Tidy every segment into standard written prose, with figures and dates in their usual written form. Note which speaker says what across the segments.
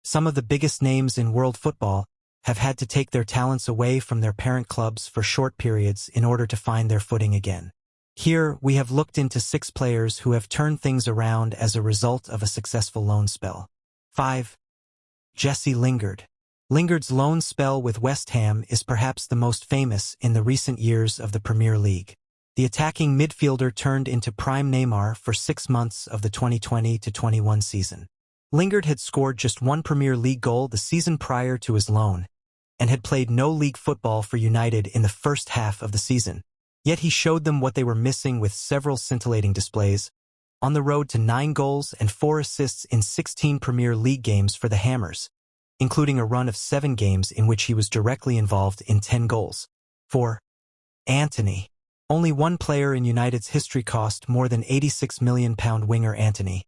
Speaker 1: Some of the biggest names in world football have had to take their talents away from their parent clubs for short periods in order to find their footing again. Here, we have looked into 6 players who have turned things around as a result of a successful loan spell. 5. Jesse Lingard. Lingard's loan spell with West Ham is perhaps the most famous in the recent years of the Premier League. The attacking midfielder turned into prime Neymar for 6 months of the 2020-21 season. Lingard had scored just 1 Premier League goal the season prior to his loan, and had played no league football for United in the first half of the season. Yet he showed them what they were missing with several scintillating displays, on the road to 9 goals and 4 assists in 16 Premier League games for the Hammers, including a run of 7 games in which he was directly involved in 10 goals. 4. Antony. Only one player in United's history cost more than £86 million winger Antony,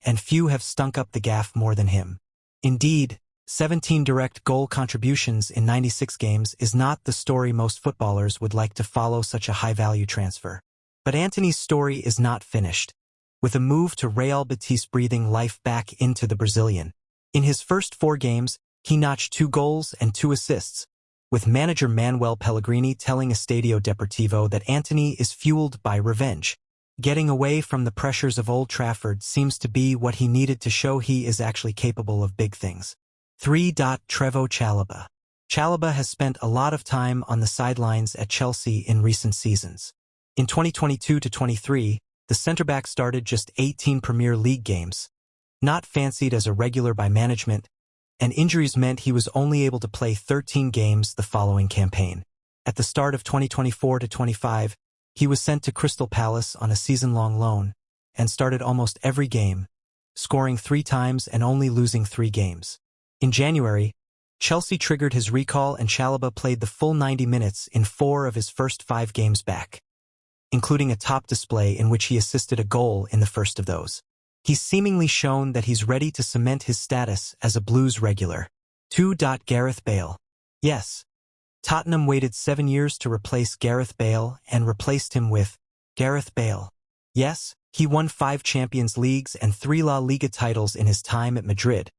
Speaker 1: and few have stunk up the gaff more than him. Indeed, 17 direct goal contributions in 96 games is not the story most footballers would like to follow such a high-value transfer. But Antony's story is not finished, with a move to Real Betis breathing life back into the Brazilian. In his first 4 games, he notched 2 goals and 2 assists, with manager Manuel Pellegrini telling Estadio Deportivo that Antony is fueled by revenge. Getting away from the pressures of Old Trafford seems to be what he needed to show he is actually capable of big things. 3. Trevoh Chalobah. Chalobah has spent a lot of time on the sidelines at Chelsea in recent seasons. In 2022-23, the centre-back started just 18 Premier League games, not fancied as a regular by management, and injuries meant he was only able to play 13 games the following campaign. At the start of 2024-25, he was sent to Crystal Palace on a season-long loan, and started almost every game, scoring 3 times and only losing 3 games. In January, Chelsea triggered his recall and Chalobah played the full 90 minutes in 4 of his first 5 games back, including a top display in which he assisted a goal in the first of those. He's seemingly shown that he's ready to cement his status as a Blues regular. 2. Gareth Bale. Yes, Tottenham waited 7 years to replace Gareth Bale and replaced him with Gareth Bale. Yes, he won 5 Champions Leagues and 3 La Liga titles in his time at Madrid.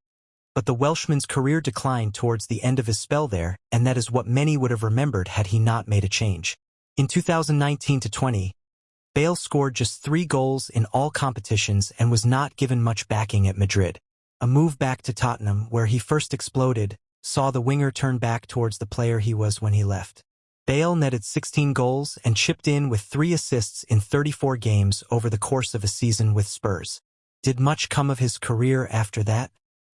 Speaker 1: But the Welshman's career declined towards the end of his spell there, and that is what many would have remembered had he not made a change. In 2019-20, Bale scored just 3 goals in all competitions and was not given much backing at Madrid. A move back to Tottenham, where he first exploded, saw the winger turn back towards the player he was when he left. Bale netted 16 goals and chipped in with 3 assists in 34 games over the course of a season with Spurs. Did much come of his career after that?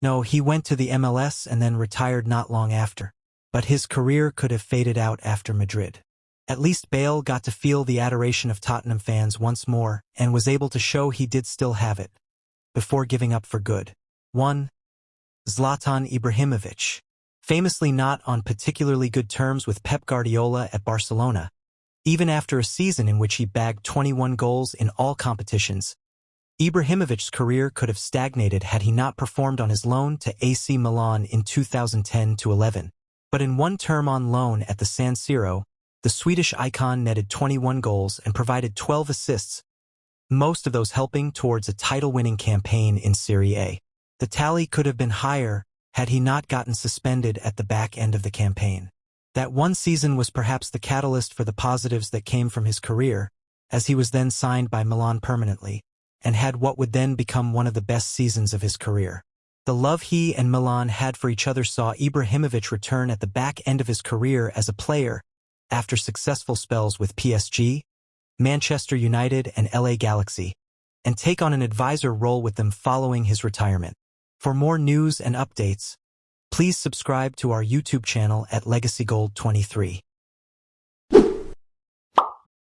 Speaker 1: No, he went to the MLS and then retired not long after. But his career could have faded out after Madrid. At least Bale got to feel the adoration of Tottenham fans once more and was able to show he did still have it, before giving up for good. 1. Zlatan Ibrahimovic. Famously not on particularly good terms with Pep Guardiola at Barcelona, even after a season in which he bagged 21 goals in all competitions, Ibrahimovic's career could have stagnated had he not performed on his loan to AC Milan in 2010-11. But in one term on loan at the San Siro, the Swedish icon netted 21 goals and provided 12 assists, most of those helping towards a title-winning campaign in Serie A. The tally could have been higher had he not gotten suspended at the back end of the campaign. That one season was perhaps the catalyst for the positives that came from his career, as he was then signed by Milan permanently, and had what would then become one of the best seasons of his career. The love he and Milan had for each other saw Ibrahimovic return at the back end of his career as a player after successful spells with PSG, Manchester United and LA Galaxy, and take on an advisor role with them following his retirement. For more news and updates, please subscribe to our YouTube channel at Legacy Gold 23.